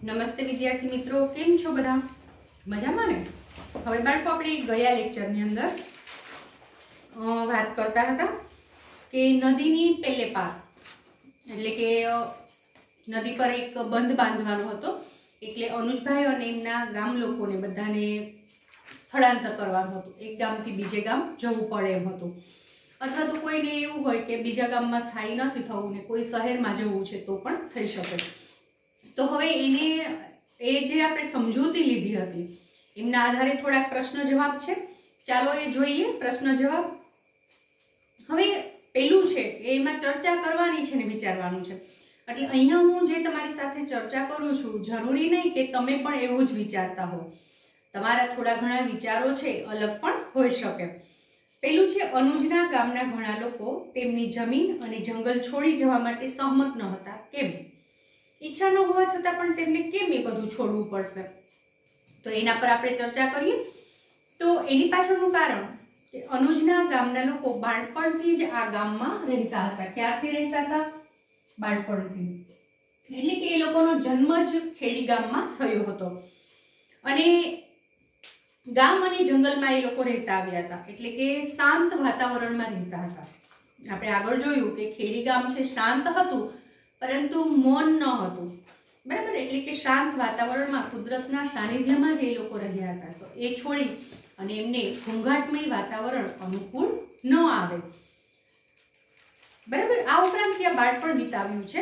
નમસ્તે વિદ્યાર્થી મિત્રો, કેમ છો બધા? મજામાં ને? હવે બાળકો આપણે ગયા લેક્ચરની અંદર વાત કરતા હતા કે નદીની પેલે પાર, એટલે કે નદી પર એક બંધ બાંધવાનો હતો, એટલે અનુજભાઈ અને એમના ગામ લોકોને બધાને સ્થળાંતર કરવાનું હતું, એક ગામથી બીજે ગામ જવું પડે એમ હતું, અથવા તો કોઈને એવું હોય કે બીજા ગામમાં સ્થાયી નથી થવું ને કોઈ શહેરમાં જવું છે તો પણ થઈ શકે. તો હવે એને જે આપણે સમજૂતી લીધી હતી એમના આધારે થોડાક પ્રશ્ન જવાબ છે, ચાલો એ જોઈએ પ્રશ્ન જવાબ. હવે પેલું છે એમાં ચર્ચા કરવાની છે ને વિચારવાનું છે, એટલે અહીંયા હું જે તમારી સાથે ચર્ચા કરું છું જરૂરી નહીં કે તમે પણ એવું જ વિચારતા હો, તમારા થોડા ઘણા વિચારો છે અલગ પણ હોઈ શકે. પેલું છે, અનુજના ગામના ઘણા લોકો તેમની જમીન અને જંગલ છોડી જવા માટે સહમત ન હતા. કેમ? ઈચ્છા ન હોવા છતાં પણ તેમને કેમ એ બધું છોડવું પડશે? તો એના પર આપણે ચર્ચા કરીએ. તો એની પાછળનું કારણ કે અનુજના ગામના લોકો બાળપણથી જ આ ગામમાં રહેતા હતા. ક્યારથી રહેતા હતા? બાળપણથી. એટલે કે એ લોકોનો જન્મ જ ખેડી ગામમાં થયો હતો અને ગામ અને જંગલમાં એ લોકો રહેતા આવ્યા હતા, એટલે કે શાંત વાતાવરણમાં રહેતા હતા. આપણે આગળ જોયું કે ખેડી ગામ છે શાંત હતું પરંતુ મૌન ન હતું, બરાબર? એટલે કે શાંત વાતાવરણમાં કુદરતના સાનિધ્યમાં જ એ લોકો રહ્યા હતા. તો એ છોડી અને એમને ઘોંઘાટમય વાતાવરણ અનુકૂળ ન આવે, બરાબર? આ ઉપરાંત ત્યાં બાળપણ વિતાવ્યું છે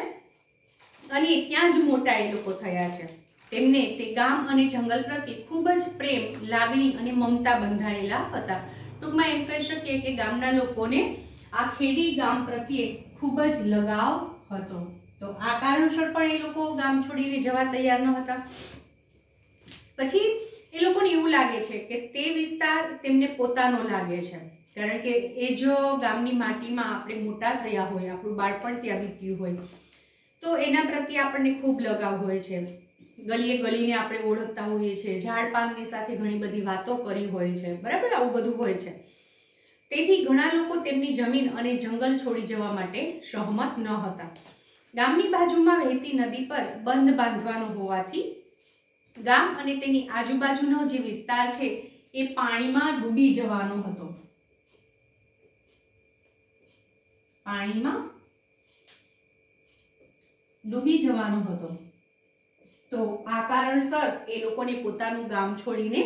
અને ત્યાં જ મોટા એ લોકો થયા છે. તેમને તે ગામ અને જંગલ પ્રત્યે ખૂબ જ પ્રેમ, લાગણી અને મમતા બંધાયેલા હતા. ટૂંકમાં એમ કહી શકીએ કે ગામના લોકોને આ ખેડી ગામ પ્રત્યે ખૂબ જ લગાવ હતો. તો આ કારણસર પણ એ લોકો ગામ છોડીને જવા તૈયાર ન હતા. પછી એ લોકોને એવું લાગે છે કે તે વિસ્તાર તેમને પોતાનો લાગે છે, કારણ કે એ જો ગામની માટીમાં આપણે મોટા થયા હોય, આપણું બાળપણ ત્યાં વીત્યું હોય તો એના પ્રત્યે આપણને ખૂબ લગાવ હોય છે. ગલીએ ગલીને આપણે ઓળખતા હોઈએ છીએ, ઝાડ પાનની સાથે ઘણી બધી વાતો કરી હોય છે, બરાબર? આવું બધું હોય છે. તેથી ઘણા લોકો તેમની જમીન અને જંગલ છોડી જવા માટે સહમત ન હતા. ગામની બાજુમાં વહેતી નદી પર બંધ બાંધવાનો હોવાથી ગામ અને તેની આજુબાજુનો જે વિસ્તાર છે એ પાણીમાં ડૂબી જવાનો હતો. પાણીમાં ડૂબી જવાનો હતો. તો આ કારણસર એ લોકોને પોતાનું ગામ છોડીને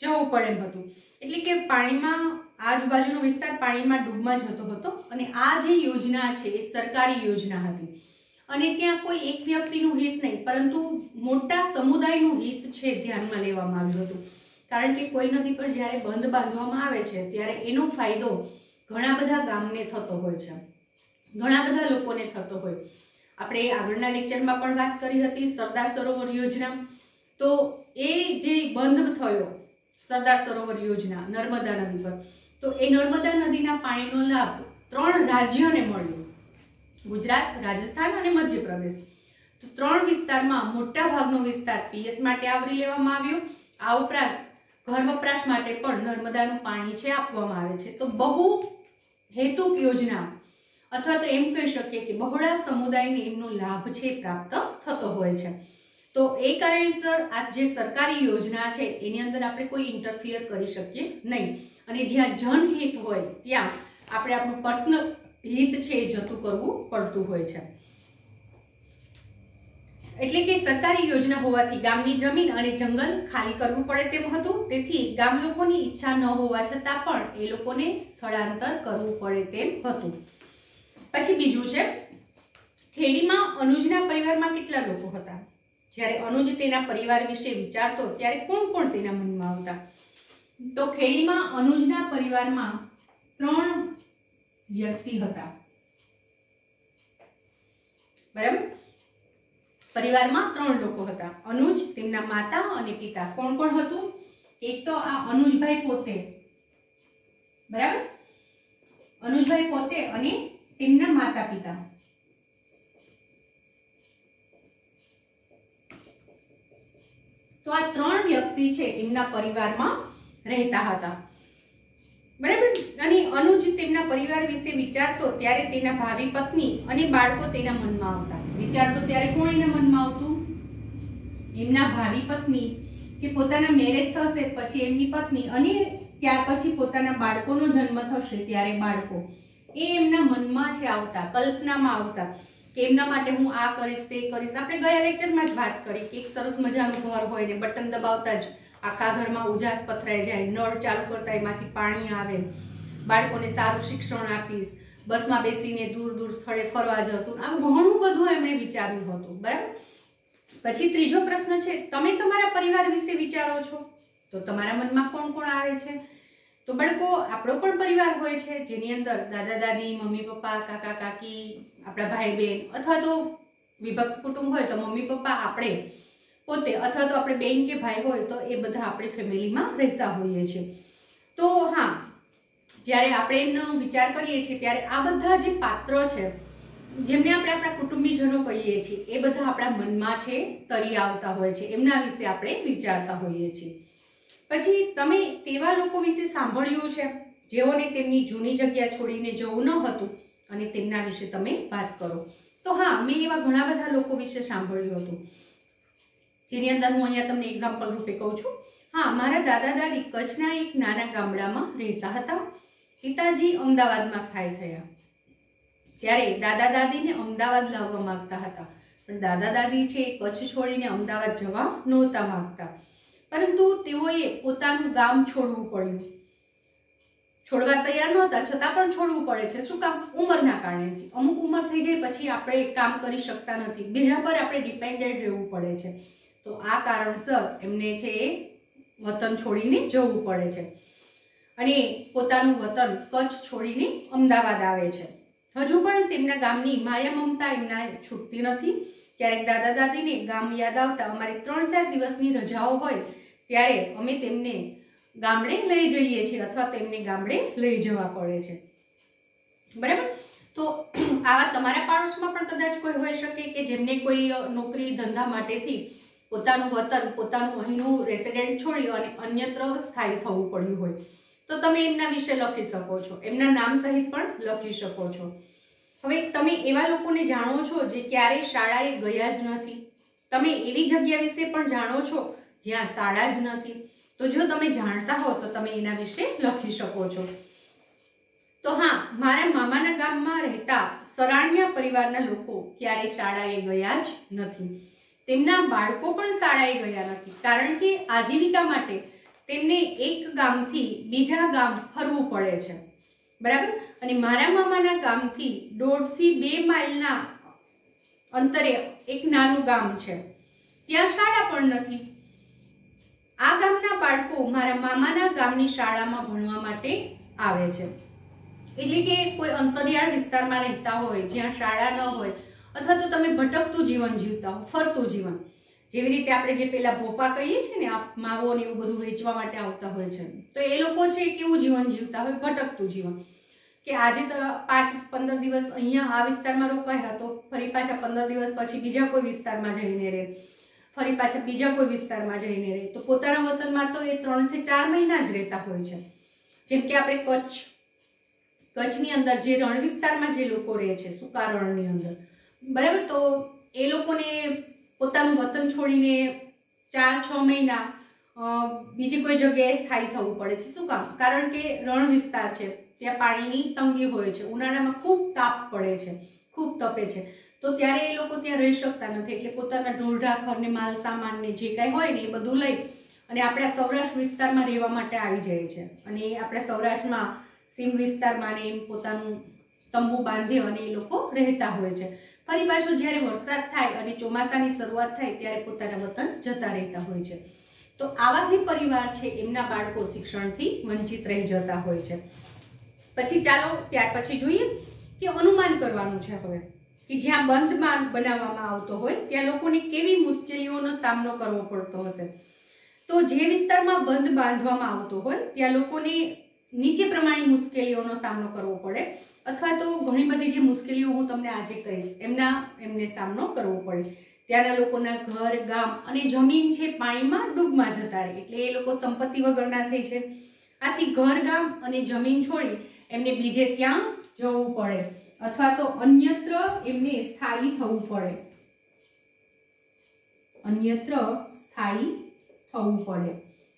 જવું પડે એમ હતું. એટલે કે પાણીમાં આજુબાજુનો વિસ્તાર પાણીમાં ડૂબમાં જતો હતો અને આ જે યોજના છે એ સરકારી યોજના હતી અને ત્યાં કોઈ એક વ્યક્તિનું હિત નહીં પરંતુ મોટા સમુદાયનું હિત છે ધ્યાનમાં લેવામાં આવ્યું હતું. કારણ કે કોઈ નદી પર જ્યારે બંધ બાંધવામાં આવે છે ત્યારે એનો ફાયદો ઘણા બધા ગામને થતો હોય છે, ઘણા બધા લોકોને થતો હોય. આપણે આગળના લેક્ચરમાં પણ વાત કરી હતી સરદાર સરોવર યોજના. તો એ જે બંધ થયો સરદાર સરોવર યોજના નર્મદા નદી પર, તો એ નર્મદા નદીના પાણીનો લાભ 3 રાજ્યોને મળ્યો, ગુજરાત, રાજસ્થાન અને મધ્યપ્રદેશ. તો 3 વિસ્તારમાં મોટા ભાગનો વિસ્તાર પિયત માટે આવરી લેવામાં આવ્યો. આ ઉપરાંત ઘર વપરાશ માટે પણ નર્મદાનું પાણી છે આપવામાં આવે છે. તો બહુ હેતુક યોજના અથવા તો એમ કહી શકીએ કે બહોળા સમુદાયને એમનો લાભ છે પ્રાપ્ત થતો હોય છે. તો એ કારણસર આ જે સરકારી યોજના છે એની અંદર આપણે કોઈ ઇન્ટરફિયર કરી શકીએ નહીં અને જ્યાં જનહિત હોય ત્યાં આપણે આપણું પર્સનલ હિત છે એ જતું કરવું પડતું હોય છે. એટલે કે સરકારી યોજના હોવાથી ગામની જમીન અને જંગલ ખાલી કરવું પડે તેમ હતું. તેથી ગામ લોકોની ઈચ્છા ન હોવા છતાં પણ એ લોકોને સ્થળાંતર કરવું પડે તેમ હતું. પછી બીજું છે, ખેડીમાં અનુજના પરિવારમાં કેટલા લોકો હતા? જ્યારે અનુજ તેના પરિવાર વિશે વિચારતો ત્યારે કોણ કોણ તેના મનમાં આવતા? તો ખેડીમાં અનુજના પરિવારમાં 3 વ્યક્તિ હતા, બરાબર? પરિવારમાં 3 લોકો હતા. અનુજ, તેમના માતા અને પિતા. કોણ કોણ હતું? એક તો આ અનુજભાઈ પોતે, બરાબર? અનુજભાઈ પોતે અને તેમના માતા પિતા. તો આ 3 વ્યક્તિ છે એમના પરિવારમાં રહેતા હતા, બરાબર? અને અનુજ તેમના પરિવાર વિશે વિચારતો ત્યારે તેના ભાવિ પત્ની અને બાળકો તેના મનમાં આવતા. વિચારતો ત્યારે કોણ એના મનમાં આવતું? એમના ભાવિ પત્ની કે પોતાના મેરેજ થશે પછી એમની પત્ની અને ત્યાર પછી પોતાના બાળકોનો જન્મ થશે ત્યારે બાળકો એ એમના મનમાં છે આવતા, કલ્પનામાં આવતા કે એમના માટે હું આ કરીશ તે કરીશ. આપણે ગયા લેક્ચરમાં જ વાત કરી કે એક સરસ મજાનું ઘર હોય ને બટન દબાવતા જ આખા ઘરમાં ઉજાસ પથરાઈ જાય, નળ ચાલુ કરતા એમાંથી પાણી આવે, બાળકોને સારું શિક્ષણ આપીશ, બસમાં બેસીને દૂર દૂર સ્થળે ફરવા જશું. આવું ઘણું બધું એમણે વિચાર્યું હતું. બરાબર. પછી ત્રીજો પ્રશ્ન છે, તમે તમારા પરિવાર વિશે વિચારો છો તો તમારા મનમાં કોણ કોણ આવે છે? તો બાળકો આપણો પણ પરિવાર હોય છે જેની અંદર દાદા દાદી, મમ્મી પપ્પા, કાકા કાકી, આપણા ભાઈ બહેન, અથવા તો વિભક્ત કુટુંબ હોય તો મમ્મી પપ્પા, આપણે પોતે, અથવા તો આપણે બેન કે ભાઈ હોય તો એ બધા આપણી ફેમિલીમાં રહેતા હોઈએ છીએ. તો હા, જ્યારે આપણે એમનો વિચાર કરીએ છીએ ત્યારે આ બધા જે પાત્રો છે જેમને આપણે આપણા કુટુંબીજનો કહીએ છીએ એ બધા આપણા મનમાં છે તરી આવતા હોય છે, એમના વિશે આપણે વિચારતા હોઈએ છીએ. પછી તમે તેવા લોકો વિશે સાંભળ્યું છે જેઓને તેમની જૂની જગ્યા છોડીને જવું ન હતું અને તેમના વિશે તમે વાત કરો. તો હા, મેં એવા ઘણા બધા લોકો વિશે સાંભળ્યું હતું જેની અંદર હું અહીંયા તમને એક્ઝામ્પલ રૂપે કહું છું. હા, મારા દાદા દાદી કચ્છના એક નાના ગામડામાં રહેતા હતા. પિતાજી અમદાવાદમાં સ્થાયી થયા ત્યારે દાદા દાદીને અમદાવાદ લાવવા માંગતા હતા, પણ દાદા દાદી છે કચ્છ છોડીને અમદાવાદ જવા નહોતા માંગતા, પરંતુ તેઓએ પોતાનું ગામ છોડવું પડ્યું. છોડવા તૈયાર નહોતા છતાં પણ છોડવું પડે છે. શું કામ? ઉંમરના કારણે. અમુક ઉંમર થઈ જાય પછી આપણે કામ કરી શકતા નથી, બીજા પર આપણે ડિપેન્ડેન્ટ રહેવું પડે છે. તો આ કારણસર એમને છે એ વતન છોડીને જવું પડે છે અને પોતાનું વતન કચ્છ છોડીને અમદાવાદ આવે છે. હજુ પણ તેમના ગામની માયા મમતા એમના છૂટતી નથી. ક્યારેક દાદા દાદીને ગામ યાદ આવતા અમારી 3-4 દિવસની રજાઓ હોય ત્યારે અમે તેમને ગામડે લઈ જઈએ છીએ અથવા તેમને ગામડે લઈ જવા પડે છે. બરાબર. તો આવા તમારા પાડોશમાં પણ કદાચ કોઈ હોઈ શકે કે જેમને કોઈ નોકરી ધંધા માટેથી પોતાનું વતન, પોતાનું અહીંનું રેસિડેન્ટ છોડી અને અન્યત્ર સ્થાયી થવું પડ્યું હોય તો તમે એમના વિશે લખી શકો છો, એમના નામ સહિત પણ લખી શકો છો. હવે તમે એવા લોકોને જાણો છો જે ક્યારેય શાળાએ ગયા જ નથી. તમે એવી જગ્યા વિશે પણ જાણો છો જ્યાં શાળા જ નથી. તો જો તમે જાણતા હો તો તમે એના વિશે લખી શકો છો. તો હા, મારા મામાના ગામમાં રહેતા સરાણિયા પરિવારના લોકો ક્યારેય શાળાએ ગયા જ નથી. તેમના બાળકો પણ શાળાએ ગયા નથી કારણ કે આજીવિકા માટે તેમને એક ગામથી બીજા ગામ ફરવું પડે છે. બરાબર. અને મારા મામાના ગામથી 1.5 થી 2 માઇલના અંતરે એક નાનું ગામ છે, ત્યાં શાળા પણ નથી. આ ગામના બાળકો મારા મામાના ગામની શાળામાં ભણવા માટે આવે છે. એટલે કે કોઈ અંતરિયાળ વિસ્તારમાં રહેતા હોય જ્યાં શાળા ન હોય અથવા તો તમે ભટકતું જીવન જીવતા હો, ફરતું જીવન, જેવી રીતે આપણે જે પેલા ભોપા કહીએ છીએ ને, માવો ને એવું બધું વેચવા માટે આવતા હોય છે, તો એ લોકો છે કેવું જીવન જીવતા હોય? ભટકતું જીવન. કે આજે તો 5-15 દિવસ અહીંયા આ વિસ્તારમાં રોકાયા તો ફરી પાછા 15 દિવસ પછી બીજા કોઈ વિસ્તારમાં જઈને રહે, ફરી પાછા બીજા કોઈ વિસ્તારમાં જઈને રહે. તો પોતાના વતનમાં તો એ 3 થી 4 મહિના જ રહેતા હોય છે. જેમ કે આપણે કચ્છની અંદર જે રણ વિસ્તારમાં જે લોકો રહે છે, સૂકા રણની અંદર, બરાબર, તો એ લોકોને પોતાનું વતન છોડીને 4-6 મહિના બીજી કોઈ જગ્યાએ સ્થાયી થવું પડે છે. શું કામ? કારણ કે રણ વિસ્તાર છે, ત્યાં પાણીની તંગી હોય છે, ઉનાળામાં ખૂબ તાપ પડે છે, ખૂબ તપે છે, તો ત્યારે એ લોકો ત્યાં રહી શકતા નથી. એટલે પોતાના ઢોરઢાખર ને માલ સામાન ને જે કાંઈ હોય ને એ બધું લઈ અને આપણા સૌરાષ્ટ્ર વિસ્તારમાં રહેવા માટે આવી જાય છે. અને આપણા સૌરાષ્ટ્રમાં સીમ વિસ્તારમાં ને એમ પોતાનું તંબુ બાંધી અને એ લોકો રહેતા હોય છે. ફરી પાછું જ્યારે વરસાદ થાય અને ચોમાસાની શરૂઆત થાય ત્યારે પોતાના વતન જતા રહેતા હોય છે. તો આવા જે પરિવાર છે એમના બાળકો શિક્ષણથી વંચિત રહી જતા હોય છે. પછી ચાલો ત્યાર પછી જોઈએ કે અનુમાન કરવાનું છે હવે કે જ્યાં બંધ બનાવવામાં આવતો હોય ત્યાં લોકોને કેવી મુશ્કેલીઓનો સામનો કરવો પડતો હશે. તો જે વિસ્તારમાં બંધ બાંધવામાં આવતો હોય ત્યાં લોકોને નીચે પ્રમાણે મુશ્કેલીઓનો સામનો કરવો પડે, અથવા તો ઘણી બધી જે મુશ્કેલીઓ હું તમને આજે કહીશ એમને સામનો કરવો પડે. ત્યાંના લોકોના ઘર, ગામ અને જમીન છે પાણીમાં ડૂબમાં જતા રહે, એટલે એ લોકો સંપત્તિ વગરના થઈ છે. આથી ઘર, ગામ અને જમીન છોડી એમને બીજે ત્યાં જવું પડે અથવા તો અન્યત્ર એમને સ્થાયી થવું પડે. અન્યત્ર સ્થાયી થવું પડે।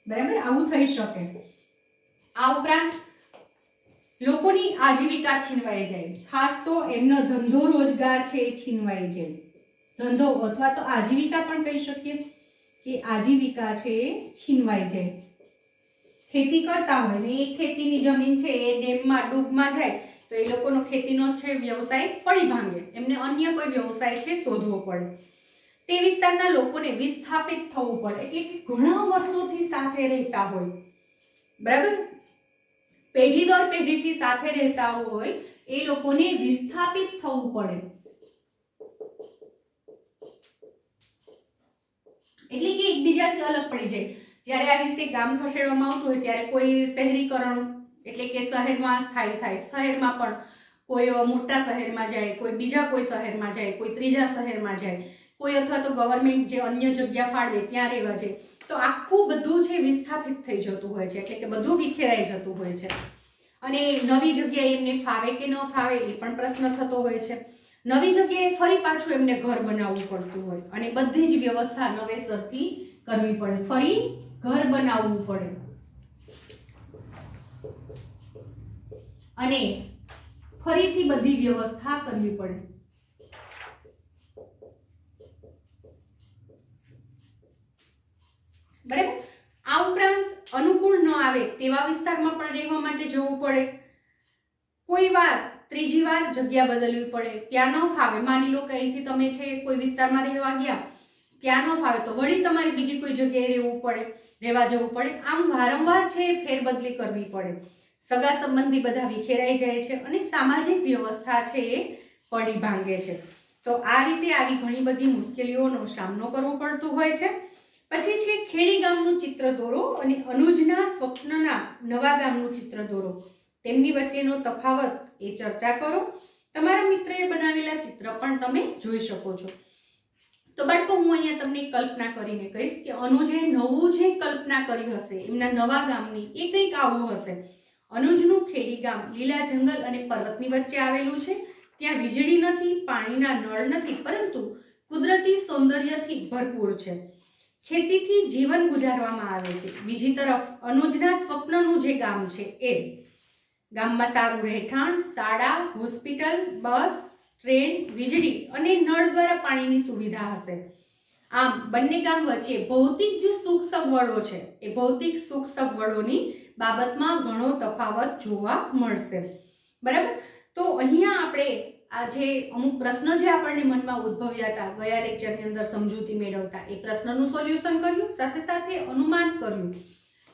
બરાબર, આવું થઈ શકે। આ ઉપરાંત લોકોની આજીવિકા છીનવાઈ જાય, ખાસ તો એમનો ધંધો રોજગાર છે એ છીનવાઈ જાય। ધંધો અથવા તો આજીવિકા પણ કહી શકીએ કે આજીવિકા છે એ છીનવાઈ જાય। ખેતી કરતા હોય ને એ ખેતીની જમીન છે એ ડેમમાં ડૂબમાં જાય તો એ લોકોનો ખેતીનો છે વ્યવસાય પડી ભાંગે, એમને અન્ય કોઈ વ્યવસાય છે શોધવો પડે। તે વિસ્તારના લોકોને વિસ્થાપિત થવું પડે, એટલે કે ઘણા વર્ષોથી સાથે રહેતા હોય, બરાબર, પેઢી દર પેઢીથી સાથે રહેતા હોય એ લોકોને વિસ્થાપિત થવું પડે, એટલે કે એકબીજાથી અલગ પડી જાય। જ્યારે આવી રીતે ગામ ખસેડવામાં આવતું હોય ત્યારે કોઈ શહેરીકરણ એટલે કે શહેરમાં સ્થાયી થાય, શહેરમાં પણ કોઈ મોટા શહેરમાં જાય, કોઈ બીજા કોઈ શહેરમાં જાય, કોઈ ત્રીજા શહેરમાં જાય, કોઈ અથવા તો ગવર્મેન્ટ જે અન્ય જગ્યા ફાળવે ત્યાં રહેવા જાય, તો આખું બધું છે વિસ્થાપિત થઈ જતું હોય છે, એટલે કે બધું વિખેરાઈ જતું હોય છે। અને નવી જગ્યાએ એમને ફાવે કે ન ફાવે એ પણ પ્રશ્ન થતો હોય છે। નવી જગ્યાએ ફરી પાછું એમને ઘર બનાવવું પડતું હોય અને બધી જ વ્યવસ્થા નવેસરથી કરવી પડે, ફરી ઘર બનાવવું પડે અને ફરીથી બધી વ્યવસ્થા કરવી પડે। બરાબર, આ ઉપરાંત અનુકૂળ ન આવે તેવા વિસ્તારમાં પણ રહેવા માટે જવું પડે। કોઈ વાર ત્રીજી વાર જગ્યા બદલવી પડે, ત્યાં ન ફાવે, માની લો કે અહીંથી તમે છે કોઈ વિસ્તારમાં રહેવા ગયા, ત્યાં ન ફાવે તો વળી તમારે બીજી કોઈ જગ્યાએ રહેવા જવું પડે। આમ વારંવાર છે ફેરબદલી કરવી પડે, સગા સંબંધી બધા વિખેરાઈ જાય છે અને સામાજિક વ્યવસ્થા છે એ પડી ભાંગે છે। તો આ રીતે આવી ઘણી બધી મુશ્કેલીઓનો સામનો કરવો પડતો હોય છે। પછી છે ખેડી ગામનું ચિત્ર દોરો અને અનુજના સ્વપ્નના નવા ગામનું ચિત્ર દોરો, તેમની વચ્ચેનો તફાવત એ ચર્ચા કરો। તમારા મિત્રએ બનાવેલા ચિત્ર પણ તમે જોઈ શકો છો। તો બાળકો, હું અહીંયા તમને કલ્પના કરીને કહીશ કે અનુજે નવું જે કલ્પના કરી હશે એમના નવા ગામની, એ કંઈક આવું હશે। અનુજનું ખેડી ગામ લીલા જંગલ અને પર્વતની વચ્ચે આવેલું છે। ત્યાં વીજળી નથી, પાણીના નળ નથી, પરંતુ કુદરતી સૌંદર્યથી ભરપૂર છે। ખેતીથી જીવન ગુજારવામાં આવે છે। બીજી તરફ અનુજના સ્વપ્નનું જે ગામ છે એ ગામમાં સારું રહેઠાણ, શાળા, હોસ્પિટલ, બસ, ટ્રેન, વીજળી અને નળ દ્વારા પાણીની સુવિધા હશે। આમ બંને ગામ વચ્ચે ભૌતિક જે સુખ સગવડો છે એ ભૌતિક સુખ સગવડોની બાબતમાં ઘણો તફાવત જોવા મળશે। બરાબર, તો અહીંયા આપણે આ જે અમુક પ્રશ્ન જે આપણને મનમાં ઉદ્ભવ્યા હતા ગયા લેક્ચરની અંદર સમજૂતી મેળવતા, એ પ્રશ્નનું સોલ્યુશન કર્યું, સાથે સાથે અનુમાન કર્યું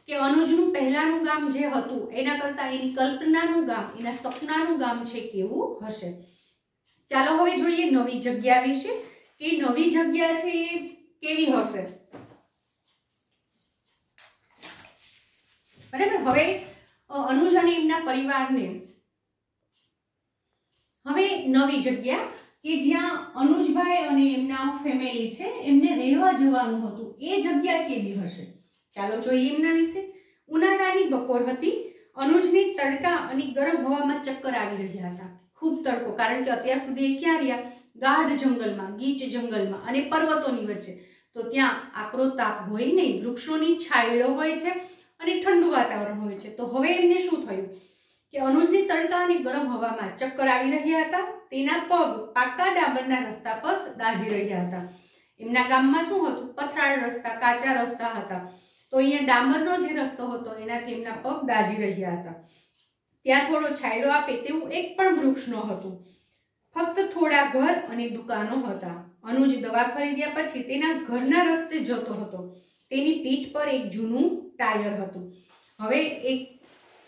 કે અનુજનું પહેલાનું ગામ જે હતું એના કરતા એની કલ્પનાનું ગામ, એના સપનાનું ગામ છે કેવું હશે। ચાલો હવે જોઈએ નવી જગ્યા વિશે કે નવી જગ્યા છે એ કેવી હશે। બરાબર, હવે અનુજ અને એમના પરિવારને હવે નવી જગ્યા કે જ્યાં અનુજભાઈ અને એમના ફેમિલી છે એમને રહેવા જવાનું હતું, એ જગ્યા કેવી હશે। ચાલો જોઈએ એમના વિશે। ઉનાળાની બપોર હતી। અનુજને તડકા અને ગરમ હવામાં ચક્કર આવી રહ્યા હતા, ખૂબ તડકો, કારણ કે અત્યાર સુધી ક્યાં રહ્યા, ગાઢ જંગલમાં, ગીચ જંગલમાં અને પર્વતોની વચ્ચે, તો ત્યાં આકરો તાપ હોય નહીં, વૃક્ષોની છાયડો હોય છે અને ઠંડુ વાતાવરણ હોય છે। તો હવે એમને શું થયું કે અનુજને તડકા અને ગરમ હવામાં ચક્કર આવી રહ્યા હતા। તેના પગ પાકા ડામરના રસ્તા પર દાઝી રહ્યા હતા। એમના ગામમાં શું હતું, પથરાળ રસ્તા, કાચા રસ્તા હતા, તો અહીંયા ડામરનો જે રસ્તો હતો એનાથી એમના પગ દાઝી રહ્યા હતા। ત્યાં થોડો છાયડો આપે તેવું એક પણ વૃક્ષ ન હતું, ફક્ત થોડા ઘર અને દુકાનો હતા। અનુજ દવા ખરીદ્યા પછી તેના ઘરના રસ્તે જતો હતો। તેની પીઠ પર એક જૂનું ટાયર હતું। હવે એક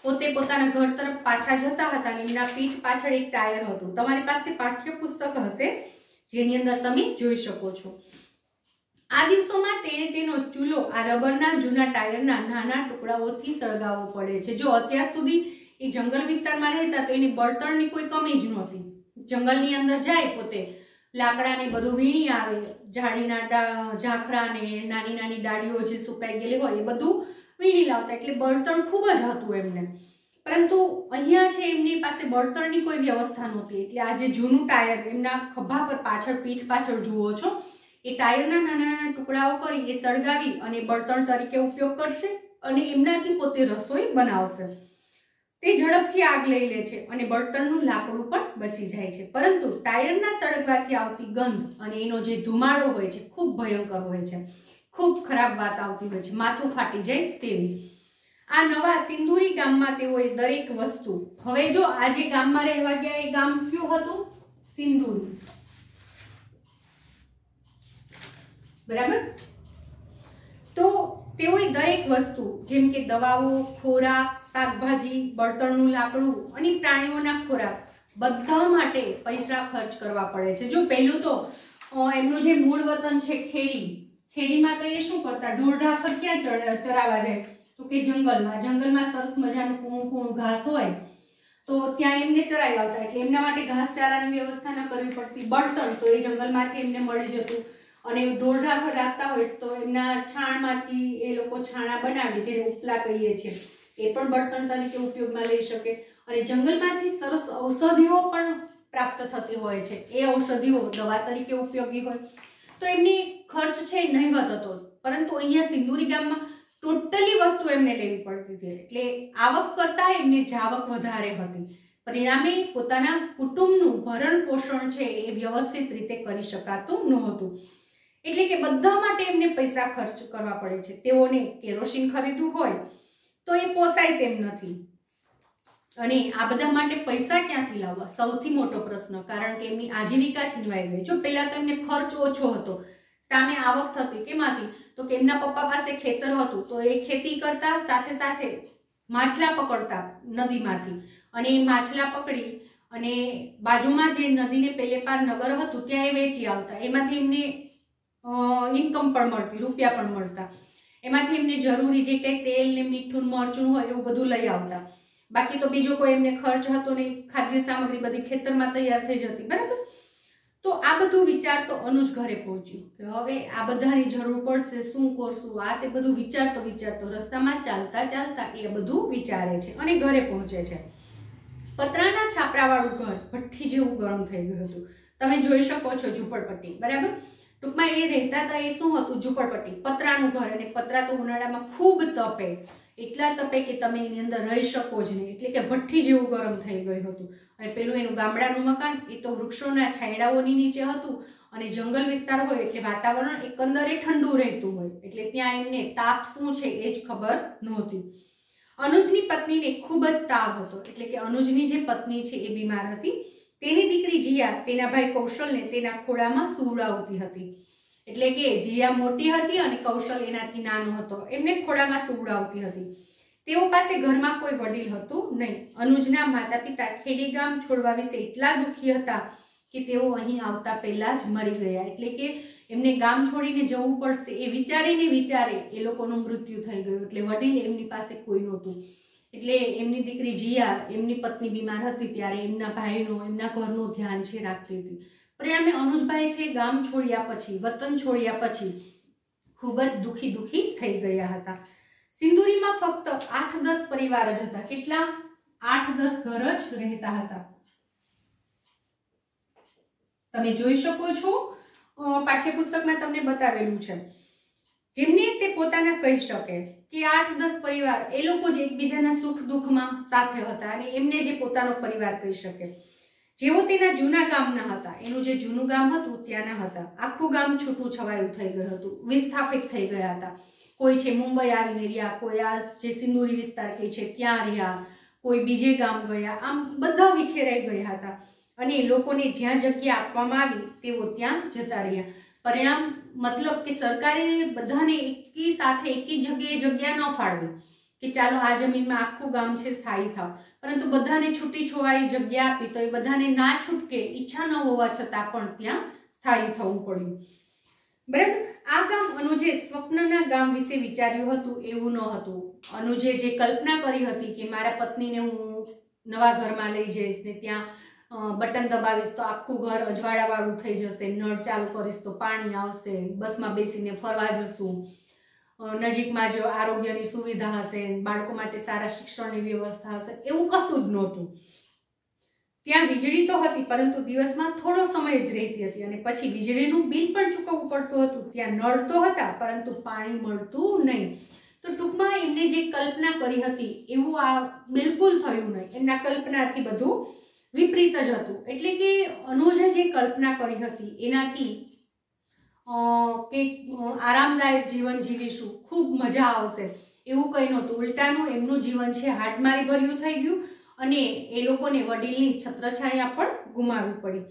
પોતે પોતાના ઘર તરફ પાછા જતા હતા અને એમના પીઠ પાછળ એક ટાયર હતું। તમારી પાસે પાઠ્યપુસ્તક હશે જેની અંદર તમે જોઈ શકો છો। આ દિવસોમાં તેણે તેનો ચૂલો આ રબરના જૂના ટાયરના નાના ટુકડાઓથી સળગાવવો પડે છે। જો અત્યાર સુધી એ જંગલ વિસ્તારમાં રહેતા તો એને બળતણની કોઈ કમી જ નહોતી। જંગલની અંદર જાય, પોતે લાકડાને બધું વીણી આવે, ઝાડીના ઝાખરાને નાની નાની ડાળીઓ જે સુકાઈ ગયેલી હોય એ બધું વીણી લાવતા, એટલે બળતણ ખૂબ જ હતું એમને। પરંતુ અહીંયા છે એમની પાસે બળતણની કોઈ વ્યવસ્થા નહોતી, એટલે આ જે જૂનું ટાયર એમના ખભા પર પાછળ, પીઠ પાછળ જુઓ છો, એ ટાયરના નાના નાના ટુકડાઓ કરી એ સળગાવી અને બળતણ તરીકે ઉપયોગ કરશે અને એમનાથી પોતે રસોઈ બનાવશે. તે ઝડપથી આગ લઈ લે છે અને બળતણનું લાકડું પણ બચી જાય છે. પરંતુ ટાયરના સળગવાથી આવતી ગંધ અને એનો જે ધુમાડો હોય છે ખૂબ ભયંકર હોય છે, ખૂબ ખરાબ વાસ આવતી હોય છે, માથું ફાટી જાય તેવી. આ નવા સિંદુરી ગામમાં તેઓએ દરેક વસ્તુ, હવે જો આ જે ગામમાં રહેવા ગયા એ ગામ કયું હતું? સિંદુરી. બરાબર. તો તેઓએ દરેક વસ્તુ જેમ કે દવાઓ, ખોરાક, શાકભાજી, બળતણનું લાકડું અને પ્રાણીઓના ખોરાક બધા માટે પૈસા ખર્ચ કરવા પડે છે. જો પહેલું તો એમનું જે મૂળ વતન છે ખેડીમાં તો એ શું કરતા? ઢોર ઢાંખર ક્યાં ચરાવવા જાય? તો કે જંગલમાં સરસ મજાનું કૂણું ઘાસ હોય તો ત્યાં એમને ચરાવી આવતા. એટલે એમના માટે ઘાસચારાની વ્યવસ્થા ન કરવી પડતી. બળતણ તો એ જંગલમાંથી એમને મળી જતું અને ઢોર ઢાંખર રાખતા હોય તો એમના છાણમાંથી એ લોકો છાણા બનાવી, જેને ઉપલા કહીએ છીએ, એ પણ બળતણ તરીકે ઉપયોગમાં લઈ શકે. અને જંગલમાંથી સરસ ઔષધિઓ પણ પ્રાપ્ત થતી હોય છે. એ ઔષધિઓ દવા તરીકે ઉપયોગી હોય. તો એમની ખર્ચ છે નહિવત હતો. પરંતુ અહીંયા સિંદુરી ગામમાં ટોટલી વસ્તુ એમને લેવી પડતી હતી. એટલે આવક કરતા એમને જાવક વધારે હતી. પરિણામે પોતાના કુટુંબનું ભરણ પોષણ છે એ વ્યવસ્થિત રીતે કરી શકાતું નહોતું. એટલે કે બધા માટે એમને પૈસા ખર્ચ કરવા પડે છે. તેઓને કેરોસીન ખરીદવું હોય તો એ પોસાય તેમ નથી. અને આ બધા માટે પૈસા ક્યાંથી લાવવા? સૌથી મોટો પ્રશ્ન. કારણ કે એમની આજીવિકા છીનવાઈ ગઈ. જો પહેલા તો એમને ખર્ચ ઓછો હતો, સામે આવક થતી. કેમાંથી? તો કે એમના પપ્પા પાસે ખેતર હતું તો એ ખેતી કરતા, સાથે સાથે માછલા પકડતા નદીમાંથી. અને એ માછલા પકડી અને બાજુમાં જે નદીને પેલે પાર નગર હતું ત્યાં એ વેચી આવતા. એમાંથી એમને ઇન્કમ પણ મળતી, રૂપિયા પણ મળતા. એમાંથી એમને જરૂરી જે કંઈ તેલ ને મીઠું મરચું હોય એવું બધું લઈ આવતા. બાકી તો બીજો કોઈ એમને ખર્ચ હતો નહીં. ખાદ્ય સામગ્રી બધી ખેતરમાં તૈયાર થઈ જતી. બરાબર. તો આ બધું વિચાર તો અનુજ ઘરે પહોંચ્યું કે હવે આ બધાની જરૂર પડશે, શું કરશું? આ તે બધું વિચારતો રસ્તામાં ચાલતા ચાલતા એ બધું વિચારે છે અને ઘરે પહોંચે છે. પતરાના છાપરાવાળું ઘર ભઠ્ઠી જેવું ગરમ થઈ ગયું હતું. તમે જોઈ શકો છો ઝૂંપડપટ્ટી. બરાબર. ટૂંકમાં એ રહેતા હતા એ શું હતું? ઝૂંપડપટ્ટી, પતરાનું ઘર. અને પતરા તો ઉનાળામાં ખૂબ તપે, એટલા તપે કે તમે એની અંદર રહી શકો જ નહીં. એટલે કે ભઠ્ઠી જેવું ગરમ થઈ ગયું હતું. અને પેલું એનું ગામડાનું મકાન એ તો વૃક્ષોના છાંયડાઓની નીચે હતું અને જંગલ વિસ્તાર હોય એટલે વાતાવરણ એકંદરે ઠંડુ રહેતું હોય. એટલે ત્યાં એમને તાપ શું છે એ જ ખબર નહોતી. અનુજની પત્નીને ખૂબ જ તાવ હતો. એટલે કે અનુજની જે પત્ની છે એ બીમાર હતી. તેની દીકરી જીયા તેના ભાઈ કૌશલને તેના ખોળામાં સુવડાવતી હતી. એટલે કે જીયા મોટી હતી અને કૌશલ એનાથી નાનો હતો. એમને ખોળામાં સુવડાવતી હતી. તેઓ પાસે ઘરમાં કોઈ વડીલ હતું નહીં. અનુજના માતા પિતા ખેડી ગામ છોડવા વિશે એટલા દુઃખી હતા કે તેઓ અહીં આવતા પહેલા જ મરી ગયા. એટલે કે એમને ગામ છોડીને જવું પડશે એ વિચારે એ લોકોનું મૃત્યુ થઈ ગયું. એટલે વડીલ એમની પાસે કોઈ નહોતું. એટલે એમની દીકરી જીયા, એમની પત્ની બીમાર હતી ત્યારે એમના ભાઈનું, એમના ઘરનું ધ્યાન છે રાખતી હતી. પરિણામે અનુજભાઈ છે ગામ છોડ્યા પછી, વતન છોડ્યા પછી ખૂબ જ દુઃખી થઈ ગયા હતા. સિંદુરીમાં ફક્ત 8-10 પરિવાર જ હતા. કેટલા? 8-10 ઘર જ રહેતા હતા. તમે જોઈ શકો છો પાઠ્યપુસ્તકમાં તમને બતાવેલું છે. જેમને તે પોતાના કહી શકે કે 8-10 પરિવાર એ લોકો જ એકબીજાના સુખ દુઃખમાં સાથે હતા અને એમને જે પોતાનો પરિવાર કહી શકે. જેઓ તેના જૂના ગામના હતા, એનું જે જૂનું ગામ હતું ત્યાંના હતા. આખું ગામ છૂટું છવાયું થઈ ગયું હતું, વિસ્થાપિત થઈ ગયા હતા. કોઈ છે મુંબઈ આવીને રહ્યા, કોઈ આ જે સિંદુરી વિસ્તાર કે છે ત્યાં રહ્યા, કોઈ બીજે ગામ ગયા. આમ બધા વિખેરાઈ ગયા હતા અને લોકોને જ્યાં જગ્યા આપવામાં આવી તેઓ ત્યાં જતા રહ્યા. પરિણામ મતલબ કે સરકારે બધાને એકી સાથે એકી જગ્યાએ જગ્યા ન ફાળવી કે ચાલો આ જમીનમાં આખું ગામ છે સ્થાયી થાવ, પરંતુ બધાને છૂટી છવાઈ જગ્યા આપી તો એ બધાને ના છૂટકે, ઈચ્છા ન હોવા છતાં પણ ત્યાં સ્થાયી થવું પડ્યું. બરાબર. આ ગામ અનુજે સ્વપ્નના ગામ વિશે વિચાર્યું હતું એવું ન હતું. અનુજે જે કલ્પના કરી હતી કે મારા પત્નીને હું નવા ઘરમાં લઈ જઈશ ને ત્યાં બટન દબાવીશ તો આખું ઘર અજવાળાવાળું થઈ જશે, નળ ચાલુ કરીશ તો પાણી આવશે, બસમાં બેસીને ફરવા જશું, નજીકમાં જો આરોગ્યની સુવિધા હશે, બાળકો માટે સારા શિક્ષણની વ્યવસ્થા હશે, એવું કશું જ નહોતું. ત્યાં વીજળી તો હતી પરંતુ દિવસમાં થોડો સમય જ રહેતી હતી અને પછી વીજળીનું બિલ પણ ચૂકવવું પડતું હતું. ત્યાં નળ તો હતા પરંતુ પાણી મળતું નહીં. તો ટૂંકમાં એમને જે કલ્પના કરી હતી એવું આ બિલકુલ થયું નહીં. એમના કલ્પનાથી બધું વિપરીત જ હતું. એટલે કે અનુજે જે કલ્પના કરી હતી એનાથી કે આરામદાયક જીવન જીવીશું, ખૂબ મજા આવશે, એવું કંઈ નહોતું. ઉલટાનું એમનું જીવન છે હાડમારી ભર્યું થઈ ગયું અને એ લોકોને વડીલની છત્રછાયા પણ ગુમાવવી પડી.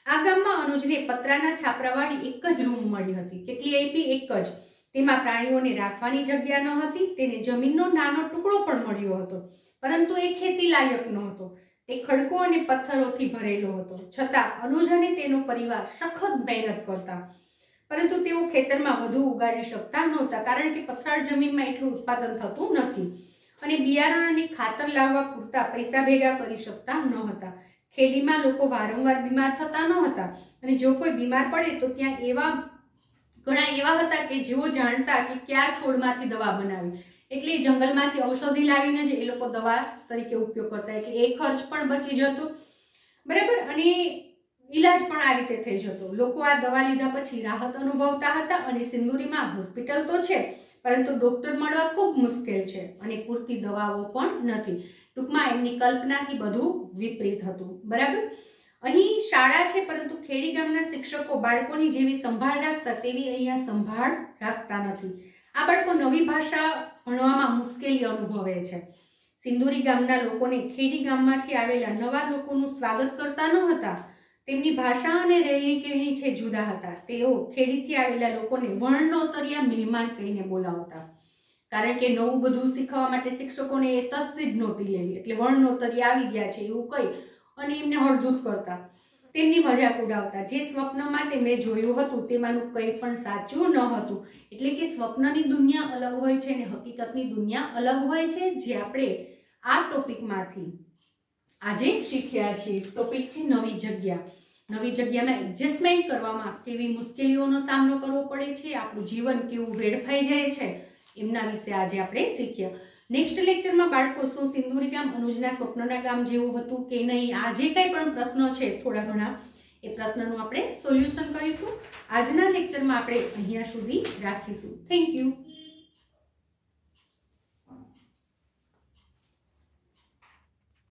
આ ગામમાં અનુજને પતરાના છાપરાવાળી એક જ રૂમ મળી હતી. કેટલી આપી? એક જ. તેમાં પ્રાણીઓને રાખવાની જગ્યા ન હતી. તેને જમીનનો નાનો ટુકડો પણ મળ્યો હતો પરંતુ એ ખેતી લાયક નહોતો. તે ખડકો અને પથ્થરોથી ભરેલો હતો. છતાં અનુજ અને તેનો પરિવાર સખત મહેનત કરતા પરંતુ તેઓ ખેતરમાં વધુ ઉગાડી શકતા નહોતા કારણ કે પથરાળ જમીનમાં એટલું ઉત્પાદન થતું નથી અને બિયારણ અને ખાતર લાવવા પૂરતા પૈસા ભેગા કરી શકતા ન હતા. ખેડીમાં લોકો વારંવાર બીમાર થતા ન હતા અને જો કોઈ બીમાર પડે તો ત્યાં ઘણા એવા હતા કે જેઓ જાણતા કે કયા છોડમાંથી દવા બનાવી, એટલે જંગલમાંથી ઔષધિ લાવીને જ એ લોકો દવા તરીકે ઉપયોગ કરતા. એટલે એ ખર્ચ પણ બચી જતો, બરાબર, અને ઈલાજ પણ આ રીતે થઈ જતો. લોકો આ દવા લીધા પછી રાહત અનુભવતા હતા અને સિંદુરીમાં હોસ્પિટલ તો છે પરંતુ ડોક્ટર મળવા ખૂબ મુશ્કેલ છે અને પૂરતી દવાઓ પણ નથી. ટૂંકમાં એમની કલ્પનાથી બધું વિપરીત હતું, બરાબર. અહીં શાળા છે પરંતુ ખેડી ગામના શિક્ષકો બાળકોની જેવી સંભાળ રાખતા તેવી અહીંયા સંભાળ રાખતા નથી. આ બાળકો નવી ભાષા ભણવામાં મુશ્કેલી અનુભવે છે. સિંદુરી ગામના લોકોને ખેડી ગામમાંથી આવેલા નવા લોકોનું સ્વાગત કરતા ન હતા. તેમની ભાષા અને રહેણી કહેણી છે જુદા હતા. તેઓ ખેડીથી આવેલા લોકોને વર્ણનોતરિયા મહેમાન કહીને બોલાવતા કારણ કે નવું બધું શીખવા માટે શિક્ષકોને એ તસ્દી જ નહોતી લેવી. એટલે વર્ણનોતરિયા આવી ગયા છે એવું કહી અને એમને હળધૂત કરતા, તેમની મજાક ઉડાવતા. જે સ્વપ્નમાં તેમણે જોયું હતું તેમાંનું કંઈ પણ સાચું ન હતું. એટલે કે સ્વપ્નની દુનિયા અલગ હોય છે અને હકીકતની દુનિયા અલગ હોય છે, જે આપણે આ ટોપિકમાંથી આજે શીખ્યા છીએ. ટોપિક છે નવી જગ્યા. નવી જગ્યામાં એડજસ્ટમેન્ટ કરવામાં કેવી મુશ્કેલીઓનો સામનો કરવો પડે છે, આપણું જીવન કેવું વેડફાઈ જાય છે, એમના વિશે આજે આપણે શીખ્યા. નેક્સ્ટ લેક્ચરમાં બાળકો શું સિંદુરી ગામ અનુજના સ્વપ્નના ગામ જેવું હતું કે નહીં, આ જે કંઈ પણ પ્રશ્નો છે થોડા ઘણા, એ પ્રશ્નનું આપણે સોલ્યુશન કરીશું. આજના લેક્ચરમાં આપણે અહીંયા સુધી રાખીશું. Thank you.